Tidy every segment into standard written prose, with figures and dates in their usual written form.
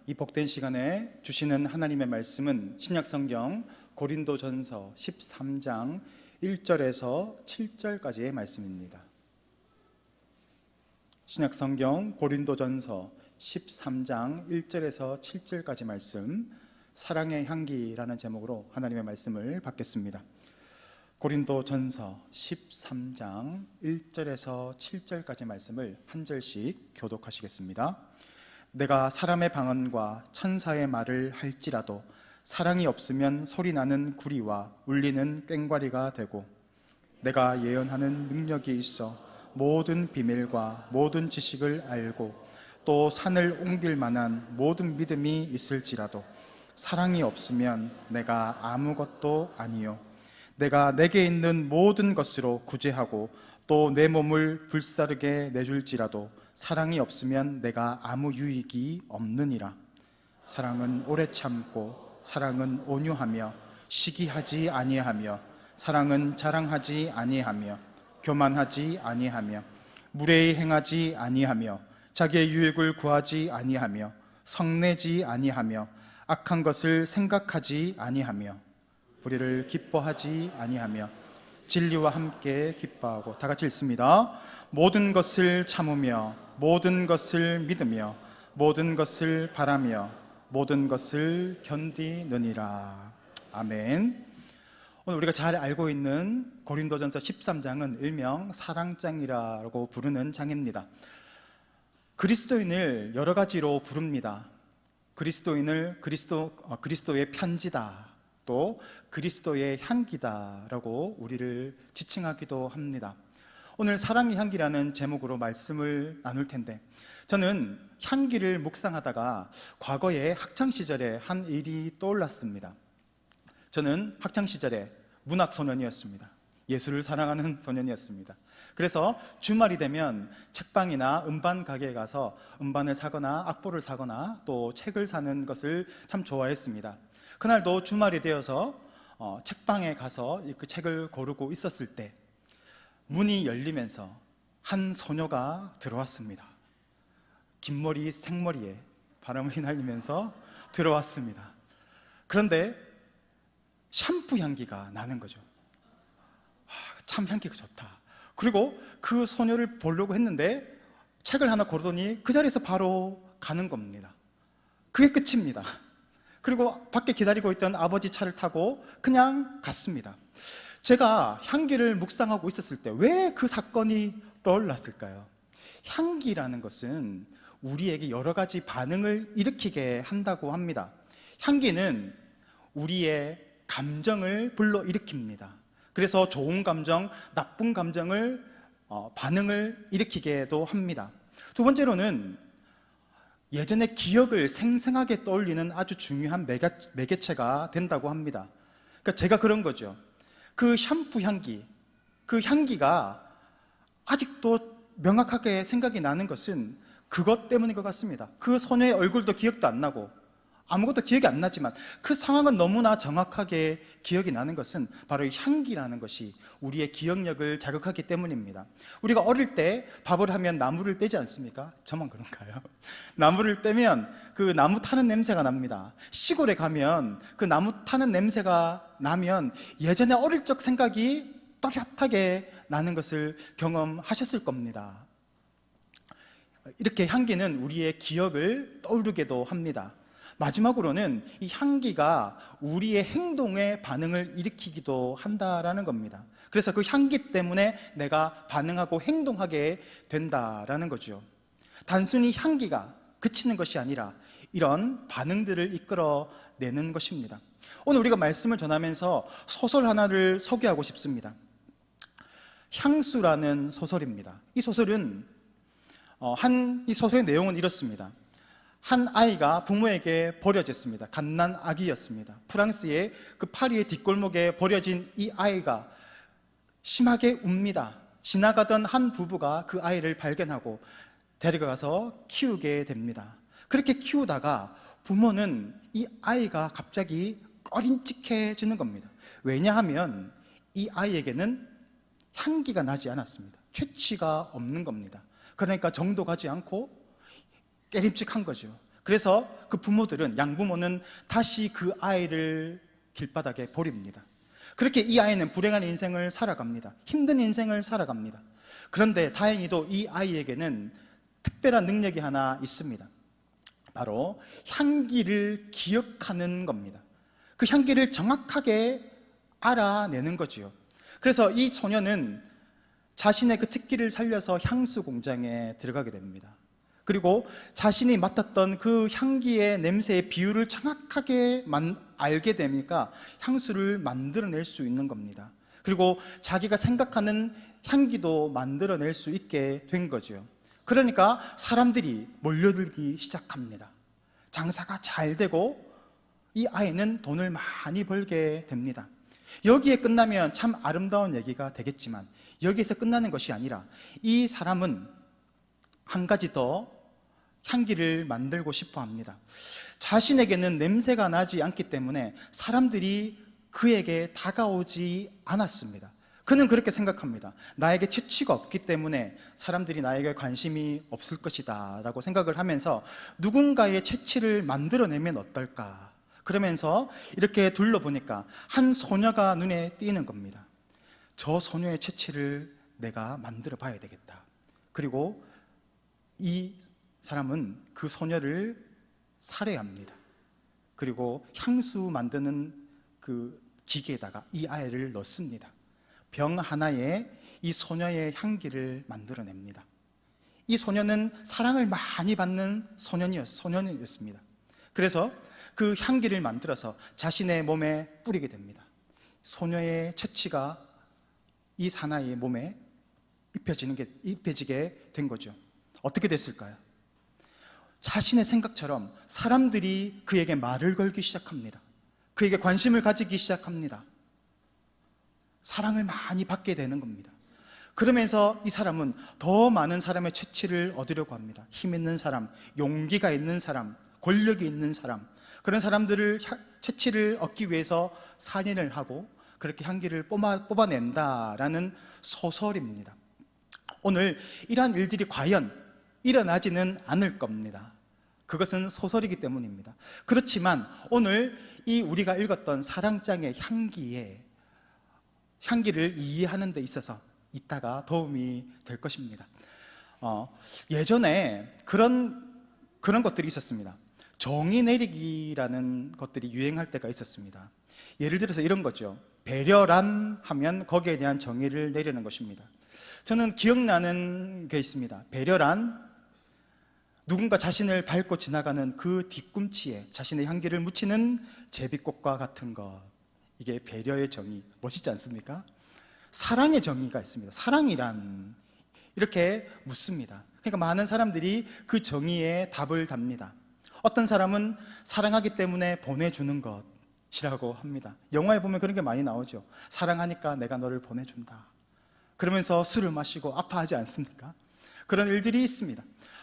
이 복된 시간에 주시는 하나님의 말씀은 신약성경 고린도전서 13장 1절에서 7절까지의 말씀입니다. 신약성경 고린도전서 13장 1절에서 7절까지 말씀, 사랑의 향기라는 제목으로 하나님의 말씀을 받겠습니다. 고린도전서 13장 1절에서 7절까지 말씀을 한 절씩 교독하시겠습니다. 내가 사람의 방언과 천사의 말을 할지라도 사랑이 없으면 소리나는 구리와 울리는 꽹과리가 되고, 내가 예언하는 능력이 있어 모든 비밀과 모든 지식을 알고 또 산을 옮길 만한 모든 믿음이 있을지라도 사랑이 없으면 내가 아무것도 아니요, 내가 내게 있는 모든 것으로 구제하고 또 내 몸을 불사르게 내줄지라도 사랑이 없으면 내가 아무 유익이 없느니라. 사랑은 오래 참고, 사랑은 온유하며 시기하지 아니하며, 사랑은 자랑하지 아니하며 교만하지 아니하며 무례히 행하지 아니하며 자기의 유익을 구하지 아니하며 성내지 아니하며 악한 것을 생각하지 아니하며 불의를 기뻐하지 아니하며 진리와 함께 기뻐하고. 다 같이 읽습니다. 모든 것을 참으며 모든 것을 믿으며 모든 것을 바라며 모든 것을 견디느니라. 아멘. 오늘 우리가 잘 알고 있는 고린도전서 13장은 일명 사랑장이라고 부르는 장입니다. 그리스도인을 여러 가지로 부릅니다. 그리스도인을 그리스도의 편지다, 또 그리스도의 향기다라고 우리를 지칭하기도 합니다. 오늘 사랑의 향기라는 제목으로 말씀을 나눌 텐데, 저는 향기를 묵상하다가 과거에 학창시절에 한 일이 떠올랐습니다. 저는 학창시절에 문학소년이었습니다. 예술을 사랑하는 소년이었습니다. 그래서 주말이 되면 책방이나 음반 가게에 가서 음반을 사거나 악보를 사거나 또 책을 사는 것을 참 좋아했습니다. 그날도 주말이 되어서 책방에 가서 그 책을 고르고 있었을 때 문이 열리면서 한 소녀가 들어왔습니다. 긴 머리 생머리에 바람을 휘날리면서 들어왔습니다. 그런데 샴푸 향기가 나는 거죠. 참 향기가 좋다. 그리고 그 소녀를 보려고 했는데 책을 하나 고르더니 그 자리에서 바로 가는 겁니다. 그게 끝입니다. 그리고 밖에 기다리고 있던 아버지 차를 타고 그냥 갔습니다. 제가 향기를 묵상하고 있었을 때 왜 그 사건이 떠올랐을까요? 향기라는 것은 우리에게 여러 가지 반응을 일으키게 한다고 합니다. 향기는 우리의 감정을 불러일으킵니다. 그래서 좋은 감정, 나쁜 감정을 반응을 일으키게도 합니다. 두 번째로는 예전의 기억을 생생하게 떠올리는 아주 중요한 매개체가 된다고 합니다. 그러니까 제가 그런 거죠. 그 샴푸 향기, 그 향기가 아직도 명확하게 생각이 나는 것은 그것 때문인 것 같습니다. 그 소녀의 얼굴도 기억도 안 나고 아무것도 기억이 안 나지만 그 상황은 너무나 정확하게 기억이 나는 것은 바로 이 향기라는 것이 우리의 기억력을 자극하기 때문입니다. 우리가 어릴 때 밥을 하면 나무를 떼지 않습니까? 저만 그런가요? 나무를 떼면 그 나무 타는 냄새가 납니다. 시골에 가면 그 나무 타는 냄새가 나면 예전에 어릴 적 생각이 또렷하게 나는 것을 경험하셨을 겁니다. 이렇게 향기는 우리의 기억을 떠오르게도 합니다. 마지막으로는 이 향기가 우리의 행동에 반응을 일으키기도 한다라는 겁니다. 그래서 그 향기 때문에 내가 반응하고 행동하게 된다라는 거죠. 단순히 향기가 그치는 것이 아니라 이런 반응들을 이끌어내는 것입니다. 오늘 우리가 말씀을 전하면서 소설 하나를 소개하고 싶습니다. 향수라는 소설입니다. 이 소설은 이 소설의 내용은 이렇습니다. 한 아이가 부모에게 버려졌습니다. 갓난 아기였습니다. 프랑스의 그 파리의 뒷골목에 버려진 이 아이가 심하게 웁니다. 지나가던 한 부부가 그 아이를 발견하고 데려가서 키우게 됩니다. 그렇게 키우다가 부모는 이 아이가 갑자기 꺼림칙해지는 겁니다. 왜냐하면 이 아이에게는 향기가 나지 않았습니다. 취취가 없는 겁니다. 그러니까 정도 가지 않고 깨림칙한 거죠. 그래서 그 부모들은, 양부모는 다시 그 아이를 길바닥에 버립니다. 그렇게 이 아이는 불행한 인생을 살아갑니다. 힘든 인생을 살아갑니다. 그런데 다행히도 이 아이에게는 특별한 능력이 하나 있습니다. 바로 향기를 기억하는 겁니다. 그 향기를 정확하게 알아내는 거지요. 그래서 이 소녀는 자신의 그 특기를 살려서 향수 공장에 들어가게 됩니다. 그리고 자신이 맡았던 그 향기의 냄새의 비율을 정확하게 알게 되니까 향수를 만들어낼 수 있는 겁니다. 그리고 자기가 생각하는 향기도 만들어낼 수 있게 된 거죠. 그러니까 사람들이 몰려들기 시작합니다. 장사가 잘 되고 이 아이는 돈을 많이 벌게 됩니다. 여기에 끝나면 참 아름다운 얘기가 되겠지만 여기에서 끝나는 것이 아니라 이 사람은 한 가지 더 향기를 만들고 싶어 합니다. 자신에게는 냄새가 나지 않기 때문에 사람들이 그에게 다가오지 않았습니다. 그는 그렇게 생각합니다. 나에게 채취가 없기 때문에 사람들이 나에게 관심이 없을 것이다 라고 생각을 하면서 누군가의 채취를 만들어내면 어떨까, 그러면서 이렇게 둘러보니까 한 소녀가 눈에 띄는 겁니다. 저 소녀의 채취를 내가 만들어 봐야 되겠다. 그리고 이 사람은 그 소녀를 살해합니다. 그리고 향수 만드는 그 기계에다가 이 아이를 넣습니다. 병 하나에 이 소녀의 향기를 만들어냅니다. 이 소녀는 사랑을 많이 받는 소년이었습니다. 그래서 그 향기를 만들어서 자신의 몸에 뿌리게 됩니다. 소녀의 채취가 이 사나이의 몸에 입혀지게 된 거죠. 어떻게 됐을까요? 자신의 생각처럼 사람들이 그에게 말을 걸기 시작합니다. 그에게 관심을 가지기 시작합니다. 사랑을 많이 받게 되는 겁니다. 그러면서 이 사람은 더 많은 사람의 채취를 얻으려고 합니다. 힘 있는 사람, 용기가 있는 사람, 권력이 있는 사람, 그런 사람들을 채취를 얻기 위해서 살인을 하고 그렇게 향기를 뽑아낸다라는 소설입니다. 오늘 이러한 일들이 과연 일어나지는 않을 겁니다. 그것은 소설이기 때문입니다. 그렇지만 오늘 이 우리가 읽었던 사랑장의 향기를 이해하는 데 있어서 이따가 도움이 될 것입니다. 예전에 그런 것들이 있었습니다. 정의 내리기라는 것들이 유행할 때가 있었습니다. 예를 들어서 이런 거죠. 배려란 하면 거기에 대한 정의를 내리는 것입니다. 저는 기억나는 게 있습니다. 배려란 누군가 자신을 밟고 지나가는 그 뒤꿈치에 자신의 향기를 묻히는 제비꽃과 같은 것. 이게 배려의 정의, 멋있지 않습니까? 사랑의 정의가 있습니다. 사랑이란 이렇게 묻습니다. 그러니까 많은 사람들이 그 정의에 답을 답니다. 어떤 사람은 사랑하기 때문에 보내주는 것이라고 합니다. 영화에 보면 그런 게 많이 나오죠. 사랑하니까 내가 너를 보내준다. 그러면서 술을 마시고 아파하지 않습니까? 그런 일들이 있습니다.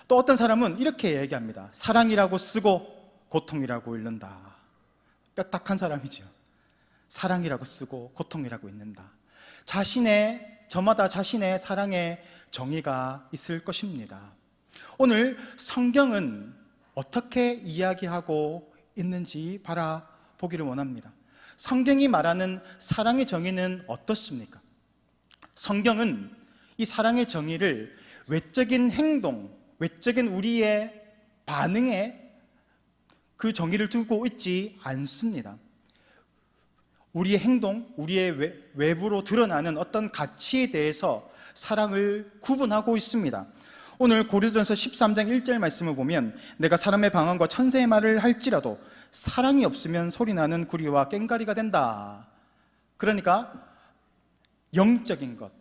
또 어떤 사람은 이렇게 얘기합니다. 사랑이라고 쓰고 고통이라고 읽는다. 뼈딱한 사람이죠. 사랑이라고 쓰고 고통이라고 읽는다. 저마다 자신의 사랑의 정의가 있을 것입니다. 오늘 성경은 어떻게 이야기하고 있는지 바라보기를 원합니다. 성경이 말하는 사랑의 정의는 어떻습니까? 성경은 이 사랑의 정의를 외적인 행동, 외적인 우리의 반응에 그 정의를 두고 있지 않습니다. 우리의 행동, 우리의 외부로 드러나는 어떤 가치에 대해서 사랑을 구분하고 있습니다. 오늘 고린도전서 13장 1절 말씀을 보면 내가 사람의 방언과 천사의 말을 할지라도 사랑이 없으면 소리나는 구리와 꽹과리가 된다. 그러니까 영적인 것,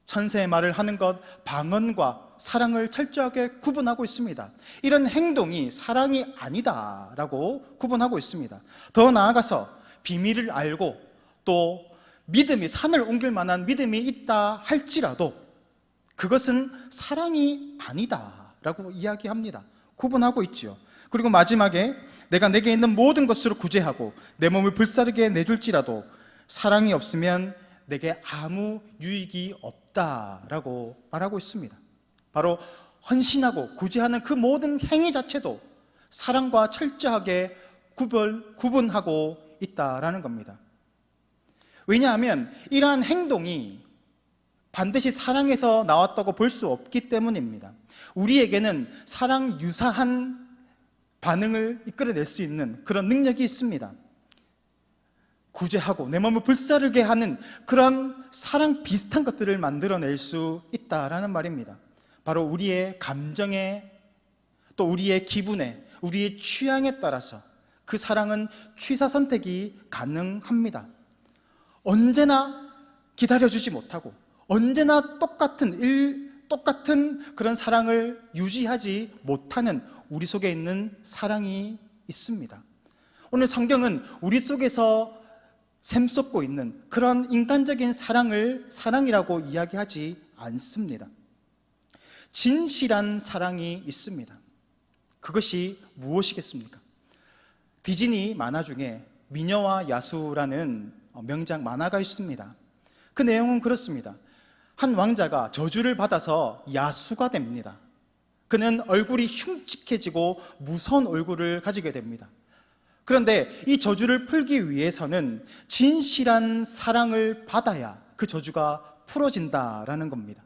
천사의 말을 하는 것, 방언과 사랑을 철저하게 구분하고 있습니다. 이런 행동이 사랑이 아니다라고 구분하고 있습니다. 더 나아가서 비밀을 알고 또 믿음이 산을 옮길 만한 믿음이 있다 할지라도 그것은 사랑이 아니다라고 이야기합니다. 구분하고 있죠. 그리고 마지막에 내가 내게 있는 모든 것으로 구제하고 내 몸을 불사르게 내줄지라도 사랑이 없으면 내게 아무 유익이 없다라고 말하고 있습니다. 바로 헌신하고 구제하는 그 모든 행위 자체도 사랑과 철저하게 구분하고 있다라는 겁니다. 왜냐하면 이러한 행동이 반드시 사랑에서 나왔다고 볼 수 없기 때문입니다. 우리에게는 사랑 유사한 반응을 이끌어낼 수 있는 그런 능력이 있습니다. 구제하고 내 마음을 불사르게 하는 그런 사랑 비슷한 것들을 만들어낼 수 있다라는 말입니다. 바로 우리의 감정에, 또 우리의 기분에, 우리의 취향에 따라서 그 사랑은 취사 선택이 가능합니다. 언제나 기다려주지 못하고 언제나 똑같은 그런 사랑을 유지하지 못하는 우리 속에 있는 사랑이 있습니다. 오늘 성경은 우리 속에서 샘솟고 있는 그런 인간적인 사랑을 사랑이라고 이야기하지 않습니다. 진실한 사랑이 있습니다. 그것이 무엇이겠습니까? 디즈니 만화 중에 미녀와 야수라는 명작 만화가 있습니다. 그 내용은 그렇습니다. 한 왕자가 저주를 받아서 야수가 됩니다. 그는 얼굴이 흉측해지고 무서운 얼굴을 가지게 됩니다. 그런데 이 저주를 풀기 위해서는 진실한 사랑을 받아야 그 저주가 풀어진다라는 겁니다.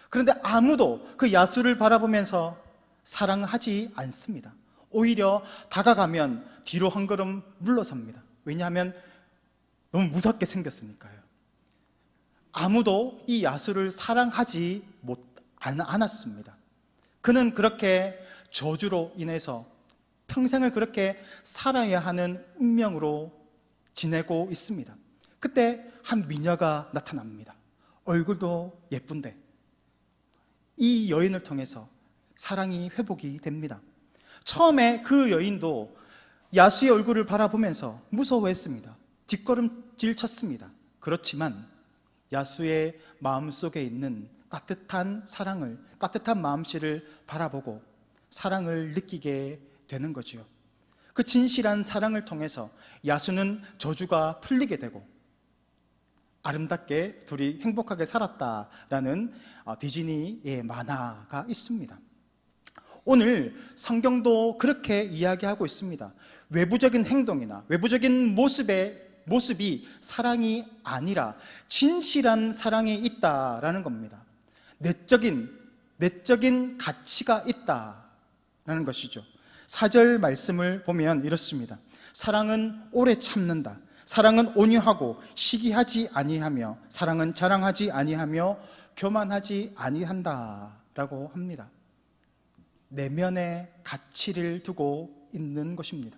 그런데 아무도 그 야수를 바라보면서 사랑하지 않습니다. 오히려 다가가면 뒤로 한 걸음 물러섭니다. 왜냐하면 너무 무섭게 생겼으니까요. 아무도 이 야수를 사랑하지 않았습니다. 그는 그렇게 저주로 인해서 평생을 그렇게 살아야 하는 운명으로 지내고 있습니다. 그때 한 미녀가 나타납니다. 얼굴도 예쁜데 이 여인을 통해서 사랑이 회복이 됩니다. 처음에 그 여인도 야수의 얼굴을 바라보면서 무서워했습니다. 뒷걸음질 쳤습니다. 그렇지만 야수의 마음속에 있는 따뜻한 사랑을, 따뜻한 마음씨를 바라보고 사랑을 느끼게 되는 거지요. 그 진실한 사랑을 통해서 야수는 저주가 풀리게 되고 아름답게 둘이 행복하게 살았다라는 디즈니의 만화가 있습니다. 오늘 성경도 그렇게 이야기하고 있습니다. 외부적인 행동이나 외부적인 모습이 사랑이 아니라 진실한 사랑이 있다라는 겁니다. 내적인 가치가 있다라는 것이죠. 4절 말씀을 보면 이렇습니다. 사랑은 오래 참는다. 사랑은 온유하고 시기하지 아니하며 사랑은 자랑하지 아니하며 교만하지 아니한다 라고 합니다. 내면의 가치를 두고 있는 것입니다.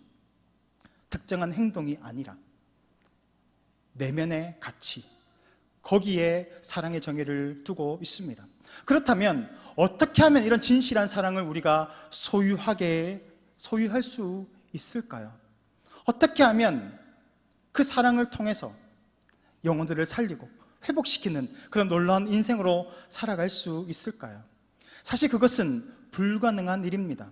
특정한 행동이 아니라 내면의 가치, 거기에 사랑의 정의를 두고 있습니다. 그렇다면 어떻게 하면 이런 진실한 사랑을 우리가 소유할 수 있을까요? 어떻게 하면 그 사랑을 통해서 영혼들을 살리고 회복시키는 그런 놀라운 인생으로 살아갈 수 있을까요? 사실 그것은 불가능한 일입니다.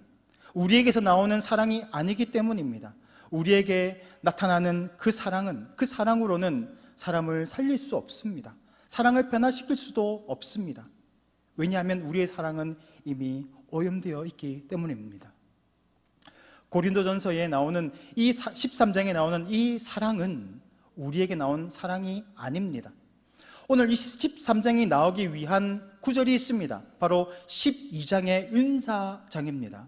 우리에게서 나오는 사랑이 아니기 때문입니다. 우리에게 나타나는 그 사랑으로는 사람을 살릴 수 없습니다. 사랑을 변화시킬 수도 없습니다. 왜냐하면 우리의 사랑은 이미 오염되어 있기 때문입니다. 고린도전서에 나오는 이 13장에 나오는 이 사랑은 우리에게 나온 사랑이 아닙니다. 오늘 이 13장이 나오기 위한 구절이 있습니다. 바로 12장의 은사장입니다.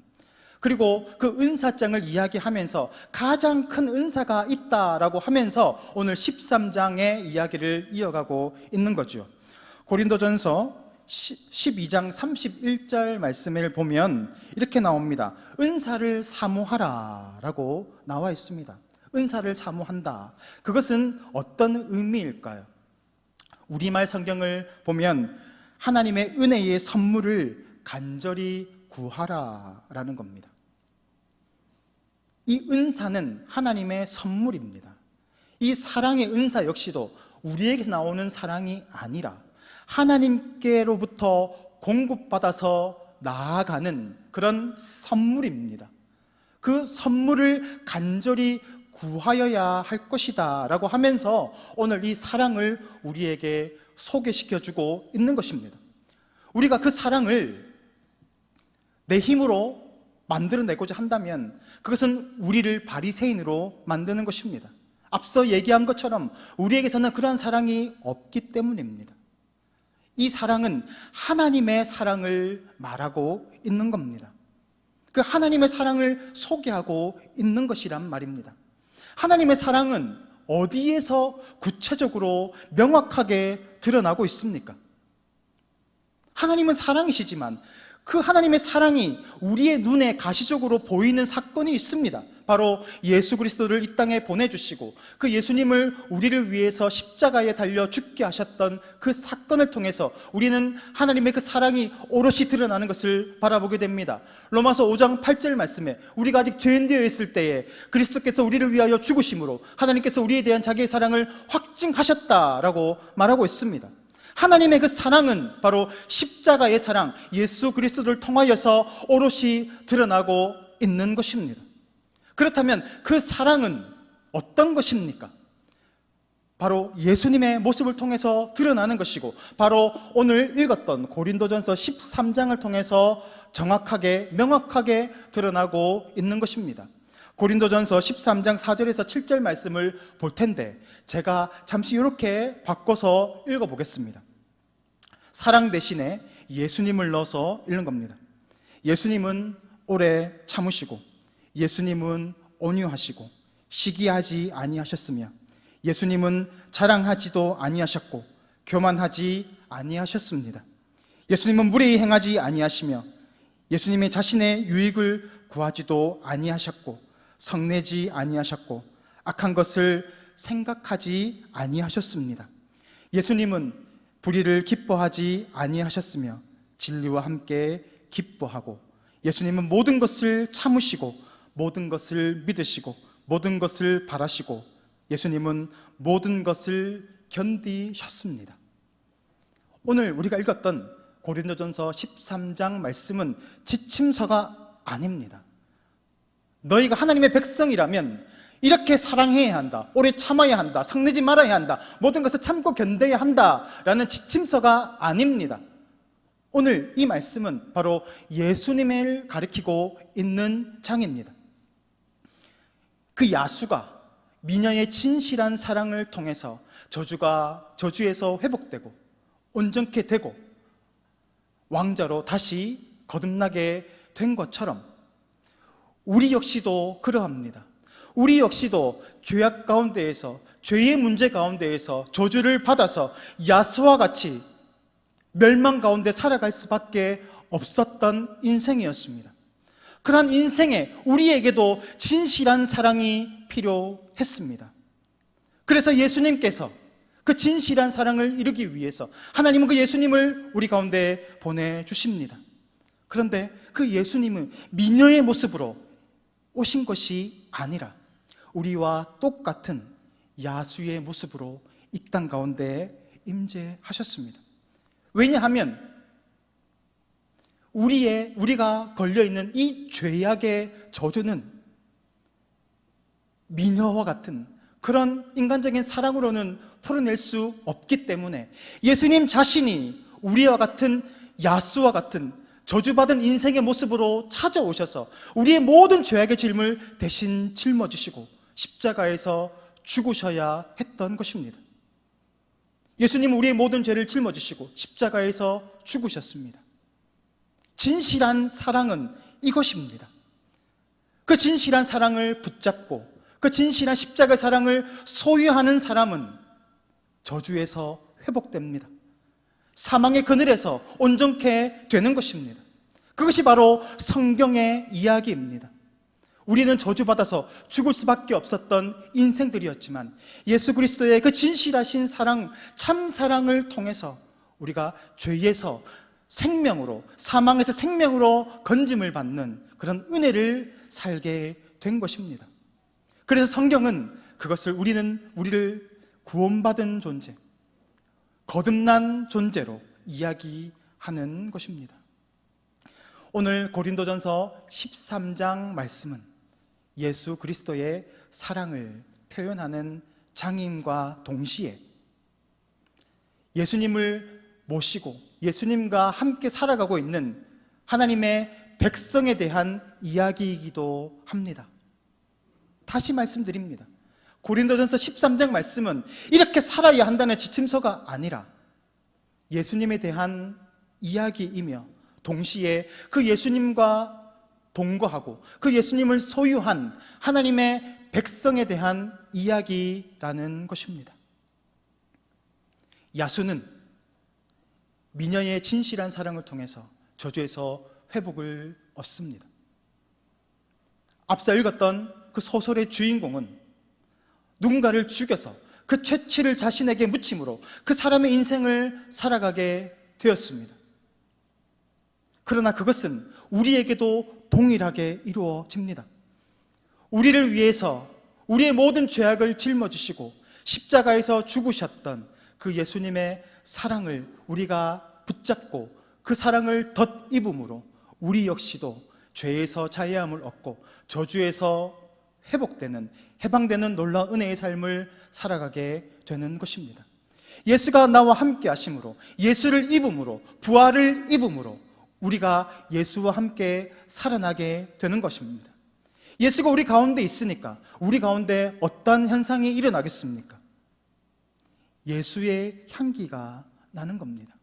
그리고 그 은사장을 이야기하면서 가장 큰 은사가 있다라고 하면서 오늘 13장의 이야기를 이어가고 있는 거죠. 고린도전서 12장 31절 말씀을 보면 이렇게 나옵니다. 은사를 사모하라 라고 나와 있습니다. 은사를 사모한다. 그것은 어떤 의미일까요? 우리말 성경을 보면 하나님의 은혜의 선물을 간절히 구하라 라는 겁니다. 이 은사는 하나님의 선물입니다. 이 사랑의 은사 역시도 우리에게서 나오는 사랑이 아니라 하나님께로부터 공급받아서 나아가는 그런 선물입니다. 그 선물을 간절히 구하여야 할 것이다 라고 하면서 오늘 이 사랑을 우리에게 소개시켜주고 있는 것입니다. 우리가 그 사랑을 내 힘으로 만들어내고자 한다면 그것은 우리를 바리새인으로 만드는 것입니다. 앞서 얘기한 것처럼 우리에게서는 그러한 사랑이 없기 때문입니다. 이 사랑은 하나님의 사랑을 말하고 있는 겁니다. 그 하나님의 사랑을 소개하고 있는 것이란 말입니다. 하나님의 사랑은 어디에서 구체적으로 명확하게 드러나고 있습니까? 하나님은 사랑이시지만 그 하나님의 사랑이 우리의 눈에 가시적으로 보이는 사건이 있습니다. 바로 예수 그리스도를 이 땅에 보내주시고 그 예수님을 우리를 위해서 십자가에 달려 죽게 하셨던 그 사건을 통해서 우리는 하나님의 그 사랑이 오롯이 드러나는 것을 바라보게 됩니다. 로마서 5장 8절 말씀에 우리가 아직 죄인 되어 있을 때에 그리스도께서 우리를 위하여 죽으심으로 하나님께서 우리에 대한 자기의 사랑을 확증하셨다라고 말하고 있습니다. 하나님의 그 사랑은 바로 십자가의 사랑, 예수 그리스도를 통하여서 오롯이 드러나고 있는 것입니다. 그렇다면 그 사랑은 어떤 것입니까? 바로 예수님의 모습을 통해서 드러나는 것이고, 바로 오늘 읽었던 고린도전서 13장을 통해서 정확하게 명확하게 드러나고 있는 것입니다. 고린도전서 13장 4절에서 7절 말씀을 볼 텐데 제가 잠시 이렇게 바꿔서 읽어보겠습니다. 사랑 대신에 예수님을 넣어서 읽는 겁니다. 예수님은 오래 참으시고, 예수님은 온유하시고 시기하지 아니하셨으며, 예수님은 자랑하지도 아니하셨고 교만하지 아니하셨습니다. 예수님은 무례히 행하지 아니하시며 예수님의 자신의 유익을 구하지도 아니하셨고 성내지 아니하셨고 악한 것을 생각하지 아니하셨습니다. 예수님은 불의를 기뻐하지 아니하셨으며 진리와 함께 기뻐하고, 예수님은 모든 것을 참으시고 모든 것을 믿으시고 모든 것을 바라시고 예수님은 모든 것을 견디셨습니다. 오늘 우리가 읽었던 고린도전서 13장 말씀은 지침서가 아닙니다. 너희가 하나님의 백성이라면 이렇게 사랑해야 한다, 오래 참아야 한다, 성내지 말아야 한다, 모든 것을 참고 견뎌야 한다라는 지침서가 아닙니다. 오늘 이 말씀은 바로 예수님을 가리키고 있는 장입니다. 그 야수가 미녀의 진실한 사랑을 통해서 저주에서 회복되고 온전케 되고 왕자로 다시 거듭나게 된 것처럼 우리 역시도 그러합니다. 우리 역시도 죄악 가운데에서, 죄의 문제 가운데에서 저주를 받아서 야수와 같이 멸망 가운데 살아갈 수밖에 없었던 인생이었습니다. 그러한 인생에 우리에게도 진실한 사랑이 필요했습니다. 그래서 예수님께서 그 진실한 사랑을 이루기 위해서 하나님은 그 예수님을 우리 가운데 보내주십니다. 그런데 그 예수님은 미녀의 모습으로 오신 것이 아니라 우리와 똑같은 야수의 모습으로 이 땅 가운데 임재하셨습니다. 왜냐하면 우리가 걸려있는 이 죄악의 저주는 미녀와 같은 그런 인간적인 사랑으로는 풀어낼 수 없기 때문에 예수님 자신이 우리와 같은 야수와 같은 저주받은 인생의 모습으로 찾아오셔서 우리의 모든 죄악의 짐을 대신 짊어지시고 십자가에서 죽으셔야 했던 것입니다. 예수님은 우리의 모든 죄를 짊어지시고 십자가에서 죽으셨습니다. 진실한 사랑은 이것입니다. 그 진실한 사랑을 붙잡고 그 진실한 십자가의 사랑을 소유하는 사람은 저주에서 회복됩니다. 사망의 그늘에서 온전케 되는 것입니다. 그것이 바로 성경의 이야기입니다. 우리는 저주받아서 죽을 수밖에 없었던 인생들이었지만 예수 그리스도의 그 진실하신 사랑, 참 사랑을 통해서 우리가 죄에서 생명으로, 사망에서 생명으로 건짐을 받는 그런 은혜를 살게 된 것입니다. 그래서 성경은 그것을 우리를 구원받은 존재, 거듭난 존재로 이야기하는 것입니다. 오늘 고린도전서 13장 말씀은 예수 그리스도의 사랑을 표현하는 장임과 동시에 예수님을 모시고 예수님과 함께 살아가고 있는 하나님의 백성에 대한 이야기이기도 합니다. 다시 말씀드립니다. 고린도전서 13장 말씀은 이렇게 살아야 한다는 지침서가 아니라 예수님에 대한 이야기이며 동시에 그 예수님과 동거하고 그 예수님을 소유한 하나님의 백성에 대한 이야기라는 것입니다. 야수는 미녀의 진실한 사랑을 통해서 저주에서 회복을 얻습니다. 앞서 읽었던 그 소설의 주인공은 누군가를 죽여서 그 죄치를 자신에게 묻힘으로 그 사람의 인생을 살아가게 되었습니다. 그러나 그것은 우리에게도 동일하게 이루어집니다. 우리를 위해서 우리의 모든 죄악을 짊어지시고 십자가에서 죽으셨던 그 예수님의 사랑을 우리가 붙잡고 그 사랑을 덧입음으로 우리 역시도 죄에서 자유함을 얻고 저주에서 회복되는, 해방되는 놀라운 은혜의 삶을 살아가게 되는 것입니다. 예수가 나와 함께 하심으로, 예수를 입음으로, 부활을 입음으로 우리가 예수와 함께 살아나게 되는 것입니다. 예수가 우리 가운데 있으니까 우리 가운데 어떤 현상이 일어나겠습니까? 예수의 향기가 나는 겁니다.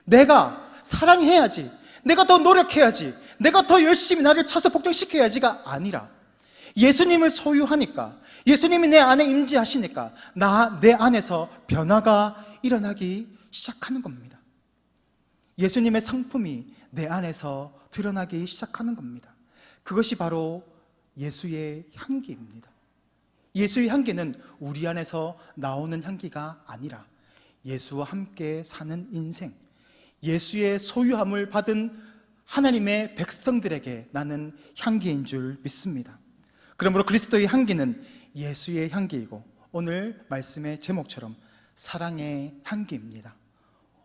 내가 사랑해야지, 내가 더 노력해야지, 내가 더 열심히 나를 쳐서 복종시켜야지가 아니라 예수님을 소유하니까, 예수님이 내 안에 임재하시니까 내 안에서 변화가 일어나기 시작하는 겁니다. 예수님의 성품이 내 안에서 드러나기 시작하는 겁니다. 그것이 바로 예수의 향기입니다. 예수의 향기는 우리 안에서 나오는 향기가 아니라 예수와 함께 사는 인생, 예수의 소유함을 받은 하나님의 백성들에게 나는 향기인 줄 믿습니다. 그러므로 그리스도의 향기는 예수의 향기이고 오늘 말씀의 제목처럼 사랑의 향기입니다.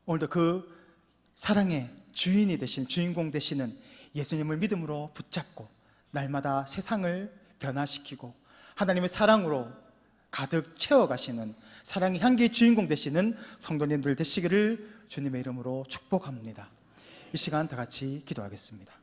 오늘도 그 사랑의 주인이 되신, 주인공 되시는 예수님을 믿음으로 붙잡고 날마다 세상을 변화시키고 하나님의 사랑으로 가득 채워가시는 사랑의 향기의 주인공 되시는 성도님들 되시기를 주님의 이름으로 축복합니다. 이 시간 다 같이 기도하겠습니다.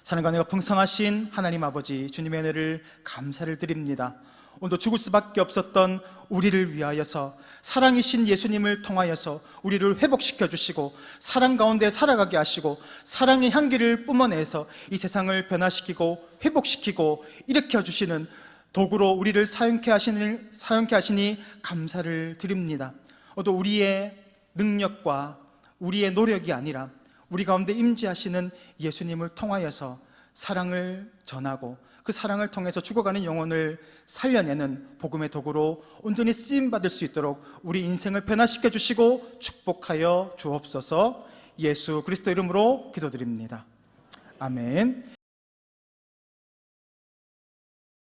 사랑과 은혜가 풍성하신 하나님 아버지, 주님의 은혜를 감사를 드립니다. 오늘도 죽을 수밖에 없었던 우리를 위하여서 사랑이신 예수님을 통하여서 우리를 회복시켜 주시고 사랑 가운데 살아가게 하시고 사랑의 향기를 뿜어내서 이 세상을 변화시키고 회복시키고 일으켜 주시는 도구로 우리를 사용케 하시니 감사를 드립니다. 또 우리의 능력과 우리의 노력이 아니라 우리 가운데 임재하시는 예수님을 통하여서 사랑을 전하고 그 사랑을 통해서 죽어가는 영혼을 살려내는 복음의 도구로 온전히 쓰임받을 수 있도록 우리 인생을 변화시켜 주시고 축복하여 주옵소서. 예수 그리스도 이름으로 기도드립니다. 아멘.